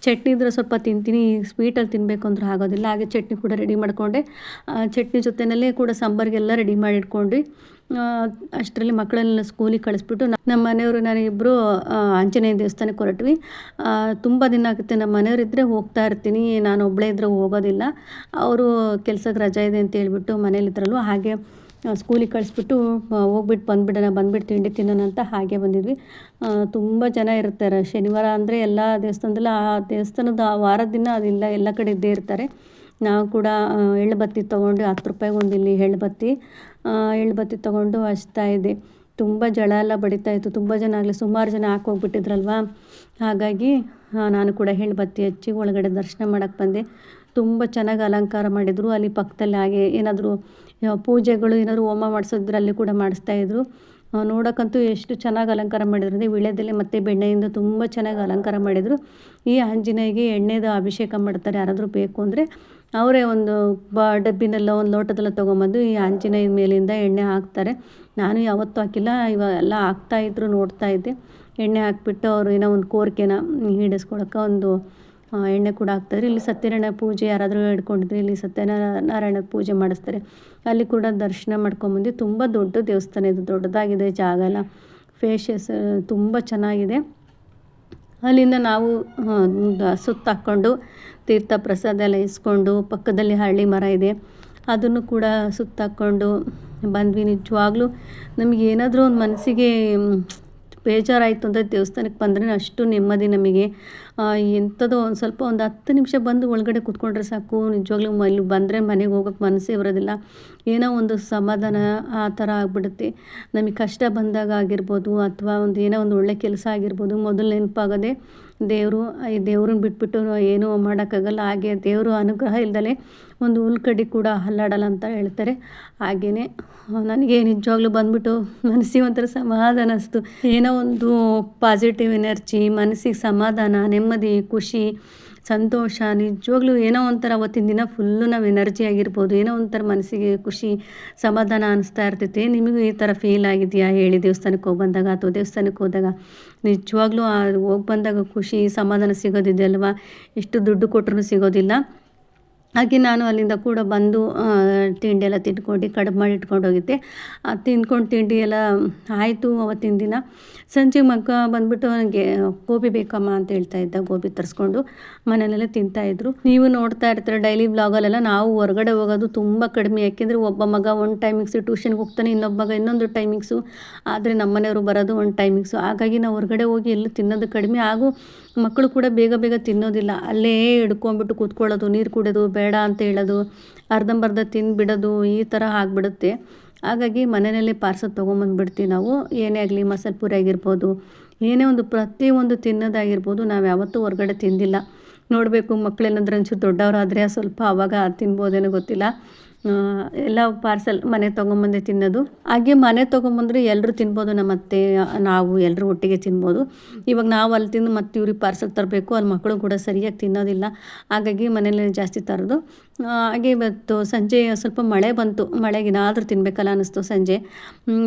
ಚಟ್ನಿ ಇದ್ರೆ ಸ್ವಲ್ಪ ತಿಂತೀನಿ, ಸ್ವೀಟಲ್ಲಿ ತಿನ್ನಬೇಕು ಅಂದ್ರೆ ಆಗೋದಿಲ್ಲ. ಹಾಗೆ ಚಟ್ನಿ ಕೂಡ ರೆಡಿ ಮಾಡಿಕೊಂಡೆ. ಚಟ್ನಿ ಜೊತೆಯಲ್ಲೇ ಕೂಡ ಸಾಂಬಾರಿಗೆಲ್ಲ ರೆಡಿ ಮಾಡಿಟ್ಕೊಂಡ್ವಿ. ಅಷ್ಟರಲ್ಲಿ ಮಕ್ಕಳನ್ನೆಲ್ಲ ಸ್ಕೂಲಿಗೆ ಕಳಿಸ್ಬಿಟ್ಟು ನಮ್ಮ ಮನೆಯವರು ನಾನಿಬ್ಬರು ಆಂಜನೇಯ ದೇವಸ್ಥಾನಕ್ಕೆ ಹೊರಟ್ವಿ. ತುಂಬ ದಿನ ಆಗುತ್ತೆ, ನಮ್ಮ ಮನೆಯವರಿದ್ದರೆ ಹೋಗ್ತಾ ಇರ್ತೀನಿ, ನಾನು ಒಬ್ಬಳೇ ಇದ್ದರೆ ಹೋಗೋದಿಲ್ಲ. ಅವರು ಕೆಲ್ಸಕ್ಕೆ ರಜೆ ಇದೆ ಅಂತ ಹೇಳ್ಬಿಟ್ಟು ಮನೇಲಿದ್ರಲ್ವ, ಹಾಗೆ ಸ್ಕೂಲಿಗೆ ಕಳಿಸ್ಬಿಟ್ಟು ಹೋಗ್ಬಿಟ್ಟು ಬಂದುಬಿಟ್ಟು ತಿಂಡಿ ತಿನ್ನೋಣ ಅಂತ ಹಾಗೆ ಬಂದಿದ್ವಿ. ತುಂಬ ಜನ ಇರ್ತಾರೆ ಶನಿವಾರ ಅಂದರೆ ಎಲ್ಲ ದೇವಸ್ಥಾನದಲ್ಲೂ. ಆ ದೇವಸ್ಥಾನದ ವಾರದ ದಿನ ಅದಿಲ್ಲ, ಎಲ್ಲ ಕಡೆ ಇದ್ದೇ ಇರ್ತಾರೆ. ನಾವು ಕೂಡ ಎಳ್ಳು ಬತ್ತಿ ತೊಗೊಂಡು 10 ರೂಪಾಯಿಗೆ ಒಂದು ಇಲ್ಲಿ ಎಳ್ಳು ಬತ್ತಿ ತೊಗೊಂಡು ಹಚ್ತಾ ಇದ್ದೆ. ತುಂಬ ಜಳ ಎಲ್ಲ ಬಡಿತಾಯಿತ್ತು. ತುಂಬ ಜನ ಆಗಲಿ ಸುಮಾರು ಜನ ಹಾಕೋಗ್ಬಿಟ್ಟಿದ್ರಲ್ವ, ಹಾಗಾಗಿ ನಾನು ಕೂಡ ಎಳ್ಳು ಬತ್ತಿ ಹಚ್ಚಿ ಒಳಗಡೆ ದರ್ಶನ ಮಾಡೋಕ್ಕೆ ಬಂದೆ. ತುಂಬ ಚೆನ್ನಾಗಿ ಅಲಂಕಾರ ಮಾಡಿದರು. ಅಲ್ಲಿ ಪಕ್ಕದಲ್ಲಿ ಹಾಗೆ ಏನಾದರೂ ಪೂಜೆಗಳು ಏನಾದರೂ ಹೋಮ ಮಾಡಿಸಿದ್ರೆ ಅಲ್ಲಿ ಕೂಡ ಮಾಡಿಸ್ತಾಯಿದ್ರು. ನೋಡೋಕ್ಕಂತೂ ಎಷ್ಟು ಚೆನ್ನಾಗಿ ಅಲಂಕಾರ ಮಾಡಿದ್ರು ಅಂದರೆ ವೀಳ್ಯದೆಲೆ ಮತ್ತು ಬೆಣ್ಣೆಯಿಂದ ತುಂಬ ಚೆನ್ನಾಗಿ ಅಲಂಕಾರ ಮಾಡಿದರು. ಈ ಆಂಜನೇಯಗೆ ಎಣ್ಣೆದು ಅಭಿಷೇಕ ಮಾಡ್ತಾರೆ. ಯಾರಾದರೂ ಬೇಕು ಅಂದರೆ ಅವರೇ ಒಂದು ಡಬ್ಬಿನೆಲ್ಲ ಒಂದು ಲೋಟದೆಲ್ಲ ತೊಗೊಂಬಂದು ಈ ಆಂಜನೇಯ ಮೇಲಿಂದ ಎಣ್ಣೆ ಹಾಕ್ತಾರೆ. ನಾನು ಯಾವತ್ತೂ ಹಾಕಿಲ್ಲ, ಇವೆಲ್ಲ ಹಾಕ್ತಾಯಿದ್ರು, ನೋಡ್ತಾ ಇದ್ದೆ. ಎಣ್ಣೆ ಹಾಕ್ಬಿಟ್ಟು ಅವರು ಏನೋ ಒಂದು ಕೋರಿಕೆನ ಈಡೇರಿಸ್ಕೊಳಕ್ಕೆ ಒಂದು ಎಣ್ಣೆ ಕೂಡ ಹಾಕ್ತಾರೆ. ಇಲ್ಲಿ ಸತ್ಯನಾರಾಯಣ ಪೂಜೆ ಯಾರಾದರೂ ಹಿಡ್ಕೊಂಡಿದ್ರೆ ಇಲ್ಲಿ ಸತ್ಯನಾರಾಯಣ ಪೂಜೆ ಮಾಡಿಸ್ತಾರೆ. ಅಲ್ಲಿ ಕೂಡ ದರ್ಶನ ಮಾಡ್ಕೊಂಬಂದು. ತುಂಬ ದೊಡ್ಡ ದೇವಸ್ಥಾನ ಇದು, ದೊಡ್ಡದಾಗಿದೆ, ಜಾಗ ಎಲ್ಲ ಫೇಷಿಯಸ್ ತುಂಬ ಚೆನ್ನಾಗಿದೆ. ಅಲ್ಲಿಂದ ನಾವು ಸುತ್ತಾಕ್ಕೊಂಡು ತೀರ್ಥ ಪ್ರಸಾದ ಎಲ್ಲ ಇಸ್ಕೊಂಡು, ಪಕ್ಕದಲ್ಲಿ ಹಳ್ಳಿ ಮರ ಇದೆ, ಅದನ್ನು ಕೂಡ ಸುತ್ತಾಕ್ಕೊಂಡು ಬಂದ್ವಿ. ನಿಜವಾಗ್ಲೂ ನಮಗೆ ಏನಾದರೂ ಒಂದು ಮನಸ್ಸಿಗೆ ಬೇಜಾರಾಯಿತು ಅಂದರೆ ದೇವಸ್ಥಾನಕ್ಕೆ ಬಂದರೆ ಅಷ್ಟು ನೆಮ್ಮದಿ ನಮಗೆ. ಎಂಥದೋ ಒಂದು ಸ್ವಲ್ಪ ಒಂದು 10 ನಿಮಿಷ ಬಂದು ಒಳಗಡೆ ಕೂತ್ಕೊಂಡ್ರೆ ಸಾಕು. ನಿಜವಾಗ್ಲೂ ಇಲ್ಲಿ ಬಂದರೆ ಮನೆಗೆ ಹೋಗೋಕ್ಕೆ ಮನಸ್ಸೇ ಬರೋದಿಲ್ಲ. ಏನೋ ಒಂದು ಸಮಾಧಾನ ಆ ಥರ ಆಗಿಬಿಡುತ್ತೆ. ನಮಗೆ ಕಷ್ಟ ಬಂದಾಗ ಆಗಿರ್ಬೋದು, ಅಥವಾ ಒಂದು ಏನೋ ಒಂದು ಒಳ್ಳೆ ಕೆಲಸ ಆಗಿರ್ಬೋದು, ಮೊದಲು ನೆನಪಾಗೋದೇ ದೇವರು. ಈ ದೇವ್ರನ್ನ ಬಿಟ್ಬಿಟ್ಟು ಏನೂ ಮಾಡೋಕ್ಕಾಗಲ್ಲ. ಹಾಗೆ ದೇವರು ಅನುಗ್ರಹ ಇಲ್ದಲೆ ಒಂದು ಹುಲ್ಕಡ್ಡಿ ಕೂಡ ಅಲ್ಲಾಡಲ್ಲ ಅಂತ ಹೇಳ್ತಾರೆ. ಹಾಗೆಯೇ ನನಗೆ ನಿಜವಾಗ್ಲೂ ಬಂದ್ಬಿಟ್ಟು ಮನಸ್ಸಿಗೆ ಒಂಥರ ಸಮಾಧಾನ ಅನಿಸ್ತು. ಏನೋ ಒಂದು ಪಾಸಿಟಿವ್ ಎನರ್ಜಿ, ಮನಸ್ಸಿಗೆ ಸಮಾಧಾನ, ನೆಮ್ಮದಿ, ಖುಷಿ, ಸಂತೋಷ. ನಿಜವಾಗ್ಲೂ ಏನೋ ಒಂಥರ ಅವತ್ತಿನ ದಿನ ಫುಲ್ಲು ನಾವು ಎನರ್ಜಿ ಆಗಿರ್ಬೋದು, ಏನೋ ಒಂಥರ ಮನಸ್ಸಿಗೆ ಖುಷಿ, ಸಮಾಧಾನ ಅನಿಸ್ತಾ ಇರ್ತೈತೆ. ನಿಮಗೂ ಈ ಥರ ಫೀಲ್ ಆಗಿದೆಯಾ ಹೇಳಿ? ದೇವಸ್ಥಾನಕ್ಕೆ ಹೋಗಿ ಬಂದಾಗ ಅಥವಾ ದೇವಸ್ಥಾನಕ್ಕೆ ಹೋದಾಗ ನಿಜವಾಗ್ಲೂ ಹೋಗಿ ಬಂದಾಗ ಖುಷಿ, ಸಮಾಧಾನ ಸಿಗೋದಿದೆ ಅಲ್ವಾ? ಎಷ್ಟು ದುಡ್ಡು ಕೊಟ್ಟರು ಸಿಗೋದಿಲ್ಲ. ಹಾಗೆ ನಾನು ಅಲ್ಲಿಂದ ಕೂಡ ಬಂದು ತಿಂಡಿ ಎಲ್ಲ ತಿಂದ್ಕೊಂಡು ಕಡುಬು ಮಾಡಿ ಇಟ್ಕೊಂಡು ಹೋಗಿದ್ದೆ. ತಿಂದ್ಕೊಂಡು ತಿಂಡಿ ಎಲ್ಲ ಆಯಿತು. ಅವತ್ತಿನ ದಿನ ಸಂಜೆ ಮಗ ಬಂದುಬಿಟ್ಟು ನನಗೆ ಗೋಬಿ ಬೇಕಮ್ಮ ಅಂತ ಹೇಳ್ತಾ ಇದ್ದ. ಗೋಬಿ ತರಿಸ್ಕೊಂಡು ಮನೆಯಲ್ಲೆಲ್ಲ ತಿಂತಾಯಿದ್ರು. ನೀವು ನೋಡ್ತಾ ಇರ್ತಾರೆ ಡೈಲಿ ವ್ಲಾಗಲ್ಲೆಲ್ಲ. ನಾವು ಹೊರಗಡೆ ಹೋಗೋದು ತುಂಬ ಕಡಿಮೆ, ಯಾಕೆಂದರೆ ಒಬ್ಬ ಮಗ ಒಂದು ಟೈಮಿಂಗ್ಸು ಟ್ಯೂಷನ್ಗೆ ಹೋಗ್ತಾನೆ, ಇನ್ನೊಬ್ಬ ಮಗ ಇನ್ನೊಂದು ಟೈಮಿಂಗ್ಸು, ಆದರೆ ನಮ್ಮ ಮನೆಯವರು ಬರೋದು ಒಂದು ಟೈಮಿಂಗ್ಸು. ಹಾಗಾಗಿ ನಾವು ಹೊರಗಡೆ ಹೋಗಿ ಎಲ್ಲೂ ತಿನ್ನೋದು ಕಡಿಮೆ. ಹಾಗೂ ಮಕ್ಕಳು ಕೂಡ ಬೇಗ ತಿನ್ನೋದಿಲ್ಲ. ಅಲ್ಲೇ ಹಿಡ್ಕೊಂಬಿಟ್ಟು ಕೂತ್ಕೊಳ್ಳೋದು, ನೀರು ಕುಡಿಯೋದು, ಬೇಡ ಅಂತ ಹೇಳೋದು, ಅರ್ಧಂಬರ್ಧ ತಿಂದುಬಿಡೋದು, ಈ ಥರ ಆಗಿಬಿಡುತ್ತೆ. ಹಾಗಾಗಿ ಮನೆಯಲ್ಲೇ ಪಾರ್ಸಲ್ ತೊಗೊಂಬಂದುಬಿಡ್ತೀವಿ ನಾವು. ಏನೇ ಆಗಲಿ ಮಸಾಲೆ ಪೂರಿ ಆಗಿರ್ಬೋದು, ಏನೇ ಒಂದು ಪ್ರತಿಯೊಂದು ತಿನ್ನೋದಾಗಿರ್ಬೋದು, ನಾವು ಯಾವತ್ತೂ ಹೊರಗಡೆ ತಿಂದಿಲ್ಲ. ನೋಡಬೇಕು ಮಕ್ಕಳೇನಾದ್ರೂ ಒಂಚೂರು ದೊಡ್ಡವರಾದರೆ ಸ್ವಲ್ಪ ಆವಾಗ ತಿನ್ಬೋದೇನೋ ಗೊತ್ತಿಲ್ಲ. ಎಲ್ಲ ಪಾರ್ಸಲ್ ಮನೆ ತೊಗೊಂಬಂದೆ ತಿನ್ನೋದು. ಹಾಗೆ ಮನೆ ತೊಗೊಂಬಂದರೆ ಎಲ್ಲರೂ ತಿನ್ಬೋದು. ನಮ್ಮ ಅತ್ತೆ, ನಾವು ಎಲ್ಲರೂ ಒಟ್ಟಿಗೆ ತಿನ್ಬೋದು. ಇವಾಗ ನಾವು ಅಲ್ಲಿ ತಿಂದು ಮತ್ತು ಇವ್ರಿಗೆ ಪಾರ್ಸಲ್ ತರಬೇಕು, ಅಲ್ಲಿ ಮಕ್ಕಳು ಕೂಡ ಸರಿಯಾಗಿ ತಿನ್ನೋದಿಲ್ಲ. ಹಾಗಾಗಿ ಮನೇಲಿ ಜಾಸ್ತಿ ತರೋದು. ಹಾಗೆ ಇವತ್ತು ಸಂಜೆ ಸ್ವಲ್ಪ ಮಳೆ ಬಂತು. ಮಳೆಗೇನಾದರೂ ತಿನ್ನಬೇಕಲ್ಲ ಅನ್ನಿಸ್ತು ಸಂಜೆ.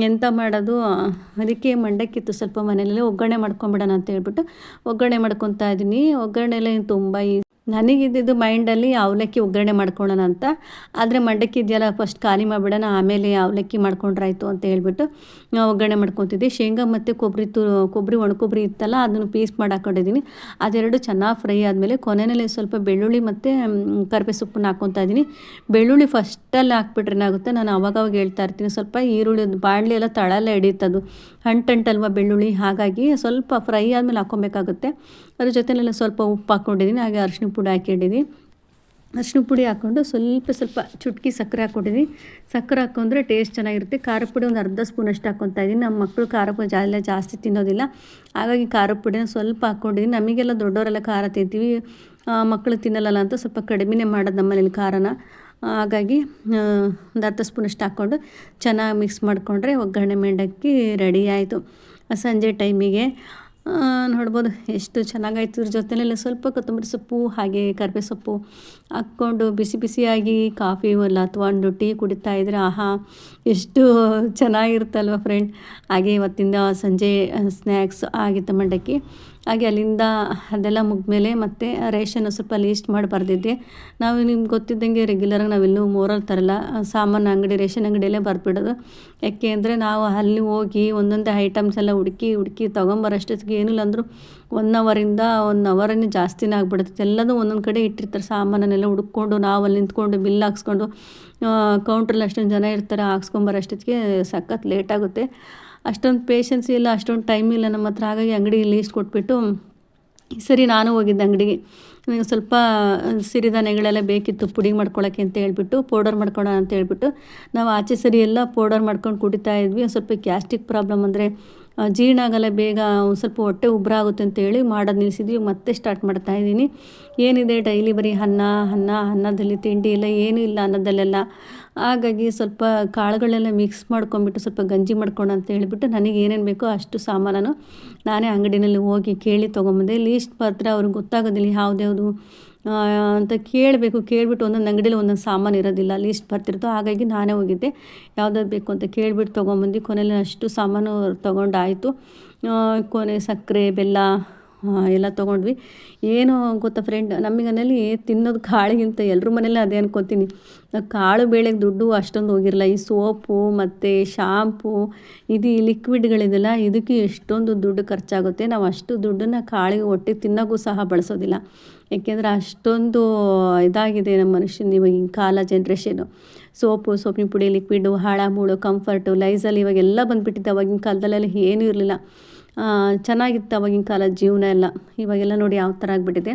ಎಂತ ಮಾಡೋದು, ಅದಕ್ಕೆ ಮಂಡಕ್ಕಿತ್ತು ಸ್ವಲ್ಪ ಮನೆಯಲ್ಲೇ, ಒಗ್ಗರಣೆ ಮಾಡ್ಕೊಂಬಿಡೋಣ ಅಂತ ಹೇಳ್ಬಿಟ್ಟು ಒಗ್ಗರಣೆ ಮಾಡ್ಕೊತಾ ಇದ್ದೀನಿ. ಒಗ್ಗರಣೆಲ್ಲ ತುಂಬ ನನಗಿದ್ದಿದ್ದು ಮೈಂಡಲ್ಲಿ ಅವಲಕ್ಕಿ ಒಗ್ಗರಣೆ ಮಾಡ್ಕೊಳ್ಳೋಣ ಅಂತ. ಆದರೆ ಮಂಡಕ್ಕಿ ಇದೆಯಲ್ಲ, ಫಸ್ಟ್ ಖಾಲಿ ಮಾಡಿಬಿಡೋಣ, ಆಮೇಲೆ ಅವಲಕ್ಕಿ ಮಾಡ್ಕೊಂಡ್ರಾಯ್ತು ಅಂತ ಹೇಳ್ಬಿಟ್ಟು ಒಗ್ಗರಣೆ ಮಾಡ್ಕೊತಿದ್ದೆ. ಶೇಂಗಾ ಮತ್ತು ಕೊಬ್ಬರಿ ಒಣಕೊಬ್ಬರಿ ಇತ್ತಲ್ಲ, ಅದನ್ನು ಪೀಸ್ ಮಾಡಿ ಹಾಕೊಂಡಿದ್ದೀನಿ. ಅದೆರಡು ಚೆನ್ನಾಗಿ ಫ್ರೈ ಆದಮೇಲೆ ಕೊನೆಯಲ್ಲಿ ಸ್ವಲ್ಪ ಬೆಳ್ಳುಳ್ಳಿ ಮತ್ತು ಕರಿಬೇವು ಸೊಪ್ಪನ್ನು ಹಾಕ್ಕೊತಾ ಇದ್ದೀನಿ. ಬೆಳ್ಳುಳ್ಳಿ ಫಸ್ಟಲ್ಲಿ ಹಾಕ್ಬಿಟ್ರೆ ಏನಾಗುತ್ತೆ, ನಾನು ಅವಾಗ ಹೇಳ್ತಾ ಇರ್ತೀನಿ, ಸ್ವಲ್ಪ ಈರುಳ್ಳಿ ಬಾಣಲೆ ಎಲ್ಲ ತಳ ಹಿಡಿಯುತ್ತದು, ಅಂಟಲ್ವ ಬೆಳ್ಳುಳ್ಳಿ. ಹಾಗಾಗಿ ಸ್ವಲ್ಪ ಫ್ರೈ ಆದಮೇಲೆ ಹಾಕ್ಕೊಬೇಕಾಗುತ್ತೆ. ಅದ್ರ ಜೊತೆಲೆಲ್ಲ ಸ್ವಲ್ಪ ಉಪ್ಪು ಹಾಕ್ಕೊಂಡಿದ್ದೀನಿ. ಹಾಗೆ ಅರಿಶಿನ ಪುಡಿ ಹಾಕ್ಕೊಂಡಿದ್ದೀನಿ. ಅರಿಶಿನ ಪುಡಿ ಹಾಕ್ಕೊಂಡು ಸ್ವಲ್ಪ ಚುಟ್ಕಿ ಸಕ್ಕರೆ ಹಾಕ್ಕೊಂಡಿದ್ದೀನಿ. ಸಕ್ಕರೆ ಹಾಕ್ಕೊಂಡ್ರೆ ಟೇಸ್ಟ್ ಚೆನ್ನಾಗಿರುತ್ತೆ. ಖಾರದ ಪುಡಿ ಒಂದು ಅರ್ಧ ಸ್ಪೂನಷ್ಟು ಹಾಕ್ಕೊತಾ ಇದ್ದೀನಿ. ನಮ್ಮ ಮಕ್ಕಳು ಖಾರ ಪುಡಿ ಜಾಸ್ತಿ ತಿನ್ನೋದಿಲ್ಲ, ಹಾಗಾಗಿ ಖಾರದ ಪುಡಿನ ಸ್ವಲ್ಪ ಹಾಕ್ಕೊಂಡಿದ್ದೀನಿ. ನಮಗೆಲ್ಲ ದೊಡ್ಡವರೆಲ್ಲ ಖಾರ ತಿಂತೀವಿ, ಮಕ್ಕಳು ತಿನ್ನಲ್ಲ ಅಂತ ಸ್ವಲ್ಪ ಕಡಿಮೆನೇ ಮಾಡೋದು ನಮ್ಮನೇಲಿ ಖಾರನ. ಹಾಗಾಗಿ ಒಂದು ಅರ್ಧ ಸ್ಪೂನಷ್ಟು ಹಾಕ್ಕೊಂಡು ಚೆನ್ನಾಗಿ ಮಿಕ್ಸ್ ಮಾಡಿಕೊಂಡ್ರೆ ಒಗ್ಗರಣೆ ಮಂಡಕ್ಕಿ ರೆಡಿ ಆಯಿತು. ಸಂಜೆ ಟೈಮಿಗೆ ನೋಡ್ಬೋದು ಎಷ್ಟು ಚೆನ್ನಾಗಾಯ್ತು. ಇದ್ರ ಜೊತೆಲೆಲ್ಲ ಸ್ವಲ್ಪ ಕೊತ್ತಂಬರಿ ಸೊಪ್ಪು ಹಾಗೆ ಕರಿಬೇವು ಸೊಪ್ಪು ಹಾಕ್ಕೊಂಡು ಬಿಸಿಯಾಗಿ ಕಾಫಿ ಅಲ್ಲ ಅಥವಾ ಒಂದು ಟೀ ಕುಡಿತಾ ಇದ್ದರೆ ಆಹಾ ಎಷ್ಟು ಚೆನ್ನಾಗಿರುತ್ತಲ್ವ ಫ್ರೆಂಡ್. ಹಾಗೆ ಇವತ್ತಿಂದ ಸಂಜೆ ಸ್ನ್ಯಾಕ್ಸ್ ಆಗಿತ್ತು ಮಂಡಕ್ಕಿ. ಹಾಗೆ ಅಲ್ಲಿಂದ ಅದೆಲ್ಲ ಮುಗಿದ್ಮೇಲೆ ಮತ್ತೆ ರೇಷನ್ ಸ್ವಲ್ಪ ಲೀಸ್ಟ್ ಮಾಡಿ ಬರೆದಿದ್ದೆ. ನಾವು ನಿಮ್ಗೆ ಗೊತ್ತಿದ್ದಂಗೆ ರೆಗ್ಯುಲರಾಗಿ ನಾವೆಲ್ಲೂ ಮೋರಲ್ಲಿ ತರಲ್ಲ, ಸಾಮಾನು ಅಂಗಡಿ ರೇಷನ್ ಅಂಗಡಿಯಲ್ಲೇ ಬರೆದ್ಬಿಡೋದು. ಯಾಕೆ ಅಂದರೆ ನಾವು ಅಲ್ಲಿ ಹೋಗಿ ಒಂದೊಂದೇ ಐಟಮ್ಸ್ ಎಲ್ಲ ಹುಡುಕಿ ತೊಗೊಂಬರೋಷ್ಟೊತ್ತಿಗೆ ಏನಿಲ್ಲ ಅಂದರೂ 1 ಅವರಿಂದ 1 ಅವರೇ ಜಾಸ್ತಿನೇ ಆಗ್ಬಿಡುತ್ತೆ. ಎಲ್ಲದೂ ಒಂದೊಂದು ಕಡೆ ಇಟ್ಟಿರ್ತಾರೆ, ಸಾಮಾನನ್ನೆಲ್ಲ ಹುಡುಕ್ಕೊಂಡು ನಾವು ಅಲ್ಲಿ ನಿಂತ್ಕೊಂಡು ಬಿಲ್ ಹಾಕ್ಸ್ಕೊಂಡು ಕೌಂಟ್ರಲ್ಲಿ ಅಷ್ಟೊಂದು ಜನ ಇರ್ತಾರೆ, ಹಾಕ್ಸ್ಕೊಂಬರೋಷ್ಟೊತ್ತಿಗೆ ಸಖತ್ ಲೇಟಾಗುತ್ತೆ. ಅಷ್ಟೊಂದು ಪೇಷನ್ಸ್ ಇಲ್ಲ, ಅಷ್ಟೊಂದು ಟೈಮ್ ಇಲ್ಲ ನಮ್ಮ ಹತ್ರ. ಹಾಗಾಗಿ ಅಂಗಡಿಗೆ ಲೀಸ್ಟ್ ಕೊಟ್ಬಿಟ್ಟು ಈ ಸರಿ ನಾನು ಹೋಗಿದ್ದೆ ಅಂಗಡಿಗೆ. ನನಗೆ ಸ್ವಲ್ಪ ಸಿರಿಧಾನ್ಯಗಳೆಲ್ಲ ಬೇಕಿತ್ತು ಪುಡಿ ಮಾಡ್ಕೊಳ್ಳೋಕ್ಕೆ ಅಂತ ಹೇಳ್ಬಿಟ್ಟು, ಪೌಡರ್ ಮಾಡ್ಕೊಳ್ಳೋಣ ಅಂತ ಹೇಳ್ಬಿಟ್ಟು ನಾವು ಆಚೆ ಸರಿ ಎಲ್ಲ ಪೌಡರ್ ಮಾಡ್ಕೊಂಡು ಕುಡಿತಾ ಇದ್ವಿ. ಸ್ವಲ್ಪ ಗ್ಯಾಸ್ಟ್ರಿಕ್ ಪ್ರಾಬ್ಲಮ್ ಅಂದರೆ ಜೀರ್ಣ ಆಗಲ್ಲ ಬೇಗ, ಒಂದು ಸ್ವಲ್ಪ ಹೊಟ್ಟೆ ಉಬ್ರ ಆಗುತ್ತೆ ಅಂತೇಳಿ ಮಾಡೋದು ನಿಲ್ಲಿಸಿದ್ವಿ. ಮತ್ತೆ ಸ್ಟಾರ್ಟ್ ಮಾಡ್ತಾಯಿದ್ದೀನಿ. ಏನಿದೆ ಡೈಲಿ ಬರೀ ಅನ್ನದಲ್ಲಿ ತಿಂಡಿ ಇಲ್ಲ, ಏನೂ ಇಲ್ಲ ಅನ್ನದಲ್ಲೆಲ್ಲ. ಹಾಗಾಗಿ ಸ್ವಲ್ಪ ಕಾಳುಗಳೆಲ್ಲ ಮಿಕ್ಸ್ ಮಾಡ್ಕೊಂಬಿಟ್ಟು ಸ್ವಲ್ಪ ಗಂಜಿ ಮಾಡ್ಕೊಂಡು ಅಂತ ಹೇಳಿಬಿಟ್ಟು ನನಗೆ ಏನೇನು ಬೇಕೋ ಅಷ್ಟು ಸಾಮಾನನ್ನು ನಾನೇ ಅಂಗಡಿನಲ್ಲಿ ಹೋಗಿ ಕೇಳಿ ತೊಗೊಂಬಂದೆ. ಲೀಸ್ಟ್ ಮಾತ್ರ ಅವ್ರಿಗೆ ಗೊತ್ತಾಗೋದಿಲ್ಲ ಯಾವ್ದ್ಯಾವುದು ಅಂತ ಕೇಳಿಬಿಟ್ಟು ಒಂದೊಂದು ಅಂಗಡಿಯಲ್ಲಿ ಒಂದೊಂದು ಸಾಮಾನು ಇರೋದಿಲ್ಲ, ಲೀಸ್ಟ್ ಬರ್ತಿರ್ತೋ. ಹಾಗಾಗಿ ನಾನೇ ಹೋಗಿದ್ದೆ, ಯಾವ್ದಾದ್ರು ಬೇಕು ಅಂತ ಕೇಳಿಬಿಟ್ಟು ತೊಗೊಂಬಂದು ಕೊನೆಯಲ್ಲಿ ಅಷ್ಟು ಸಾಮಾನು ತೊಗೊಂಡಾಯಿತು. ಕೊನೆ ಸಕ್ಕರೆ ಬೆಲ್ಲ ಎಲ್ಲ ತೊಗೊಂಡ್ವಿ. ಏನು ಗೊತ್ತಾ ಫ್ರೆಂಡ್, ನಮಗನಲ್ಲಿ ತಿನ್ನೋದು ಕಾಳಿಗಿಂತ ಎಲ್ಲರ ಮನೇಲಿ ಅದೇ ಅನ್ಕೊತೀನಿ. ಕಾಳು ಬೇಳೆಗೆ ದುಡ್ಡು ಅಷ್ಟೊಂದು ಹೋಗಿರಲ್ಲ. ಈ ಸೋಪು ಮತ್ತು ಶಾಂಪು ಇದು ಈ ಲಿಕ್ವಿಡ್ಗಳಿದೆಲ್ಲ, ಇದಕ್ಕೆ ಎಷ್ಟೊಂದು ದುಡ್ಡು ಖರ್ಚಾಗುತ್ತೆ. ನಾವು ಅಷ್ಟು ದುಡ್ಡನ್ನು ಕಾಳಿಗೆ ಹೊಟ್ಟೆಗೆ ತಿನ್ನೋಕ್ಕೂ ಸಹ ಬಳಸೋದಿಲ್ಲ. ಏಕೆಂದರೆ ಅಷ್ಟೊಂದು ಇದಾಗಿದೆ ನಮ್ಮ ಮನುಷ್ಯನ ಇವಾಗಿನ ಕಾಲ ಜನ್ರೇಷನ್ನು. ಸೋಪಿನ ಪುಡಿ, ಲಿಕ್ವಿಡು, ಹಾಳಮೂಳು, ಕಂಫರ್ಟು, ಲೈಝಾಲ್ ಇವಾಗೆಲ್ಲ ಬಂದುಬಿಟ್ಟಿದೆ. ಅವಾಗಿನ ಕಾಲದಲ್ಲೆಲ್ಲ ಏನೂ ಇರಲಿಲ್ಲ, ಚೆನ್ನಾಗಿತ್ತು ಅವಾಗಿನ ಕಾಲದ ಜೀವನ ಎಲ್ಲ. ಇವಾಗೆಲ್ಲ ನೋಡಿ ಯಾವ ಥರ ಆಗಿಬಿಟ್ಟಿದೆ.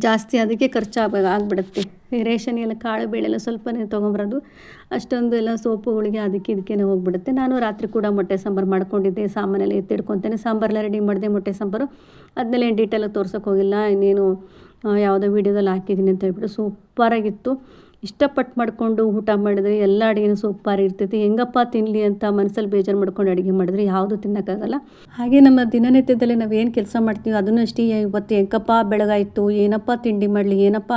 ಜಾಸ್ತಿ ಅದಕ್ಕೆ ಖರ್ಚು ಆಗಿಬಿಡುತ್ತೆ. ರೇಷನ್ ಎಲ್ಲ ಕಾಳು ಬೇಳೆ ಎಲ್ಲ ಸ್ವಲ್ಪನೇ ತೊಗೊಂಬರೋದು, ಅಷ್ಟೊಂದು ಎಲ್ಲ ಸೋಪುಗಳಿಗೆ ಇದಕ್ಕೇ ಹೋಗ್ಬಿಡುತ್ತೆ. ನಾನು ರಾತ್ರಿ ಕೂಡ ಮೊಟ್ಟೆ ಸಾಂಬಾರು ಮಾಡ್ಕೊಂಡಿದ್ದೆ. ಸಾಮಾನೆಲ್ಲ ಎತ್ತಿಡ್ಕೊತೇನೆ, ಸಾಂಬಾರೆಲ್ಲ ರೆಡಿ ಮಾಡಿದೆ. ಮೊಟ್ಟೆ ಸಾಂಬಾರು ಅದನ್ನೆಲ್ಲ ಡೀಟೇಲಾಗಿ ತೋರ್ಸೋಕೆ ಹೋಗಿಲ್ಲ, ಇನ್ನೇನು ಯಾವುದೋ ವೀಡಿಯೋದಲ್ಲಿ ಹಾಕಿದ್ದೀನಿ ಅಂತ ಹೇಳ್ಬಿಟ್ಟು. ಸೂಪರಾಗಿತ್ತು. ಇಷ್ಟಪಟ್ಟು ಮಾಡಿಕೊಂಡು ಊಟ ಮಾಡಿದ್ರೆ ಎಲ್ಲ ಅಡುಗೆನೂ ಸೂಪರ್ ಇರ್ತೈತಿ. ಹೆಂಗಪ್ಪ ತಿನ್ನಲಿ ಅಂತ ಮನಸ್ಸಲ್ಲಿ ಬೇಜಾರು ಮಾಡ್ಕೊಂಡು ಅಡುಗೆ ಮಾಡಿದ್ರೆ ಯಾವುದು ತಿನ್ನೋಕ್ಕಾಗಲ್ಲ. ಹಾಗೆ ನಮ್ಮ ದಿನನಿತ್ಯದಲ್ಲಿ ನಾವು ಏನು ಕೆಲಸ ಮಾಡ್ತೀವಿ ಅದನ್ನು ಅಷ್ಟೇ, ಇವತ್ತು ಹೆಂಗಪ್ಪ ಬೆಳಗಾಯಿತು, ಏನಪ್ಪ ತಿಂಡಿ ಮಾಡಲಿ, ಏನಪ್ಪ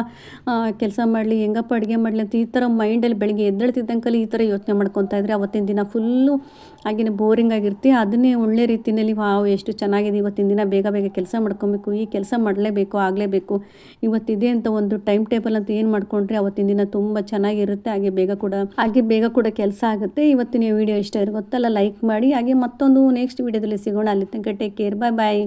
ಕೆಲಸ ಮಾಡಲಿ, ಹೆಂಗಪ್ಪ ಅಡುಗೆ ಮಾಡಲಿ ಅಂತ ಈ ಥರ ಮೈಂಡಲ್ಲಿ ಬೆಳಗ್ಗೆ ಎದ್ದೇಳ್ತಿದ್ದಂಕಲ್ಲಿ ಈ ಥರ ಯೋಚನೆ ಮಾಡ್ಕೊತಾ ಇದ್ದರೆ ಅವತ್ತಿನ ದಿನ ಫುಲ್ಲು ಹಾಗೆಯೇ ಬೋರಿಂಗ್ ಆಗಿರ್ತಿ. ಅದನ್ನೇ ಒಳ್ಳೆ ರೀತಿಯಲ್ಲಿ ಎಷ್ಟು ಚೆನ್ನಾಗಿದೆ ಇವತ್ತಿನ ದಿನ, ಬೇಗ ಕೆಲಸ ಮಾಡ್ಕೊಬೇಕು, ಈ ಕೆಲಸ ಮಾಡಲೇಬೇಕು, ಆಗಲೇಬೇಕು, ಇವತ್ತಿದೆ ಅಂತ ಒಂದು ಟೈಮ್ ಟೇಬಲ್ ಅಂತ ಏನು ಮಾಡ್ಕೊಂಡ್ರೆ ಅವತ್ತಿನ ದಿನ ತುಂಬ ಚೆನ್ನಾಗಿರುತ್ತೆ. ಹಾಗೆ ಬೇಗ ಕೂಡ ಕೆಲಸ ಆಗುತ್ತೆ. ಇವತ್ತಿನ ವಿಡಿಯೋ ಇಷ್ಟ ಗೊತ್ತಲ್ಲ, ಲೈಕ್ ಮಾಡಿ. ಹಾಗೆ ಮತ್ತೊಂದು ನೆಕ್ಸ್ಟ್ ವಿಡಿಯೋದಲ್ಲಿ ಸಿಗೋಣ. ಅಲ್ಲಿ ತನಕ ಟೇಕ್ ಕೇರ್, ಬಾಯ್.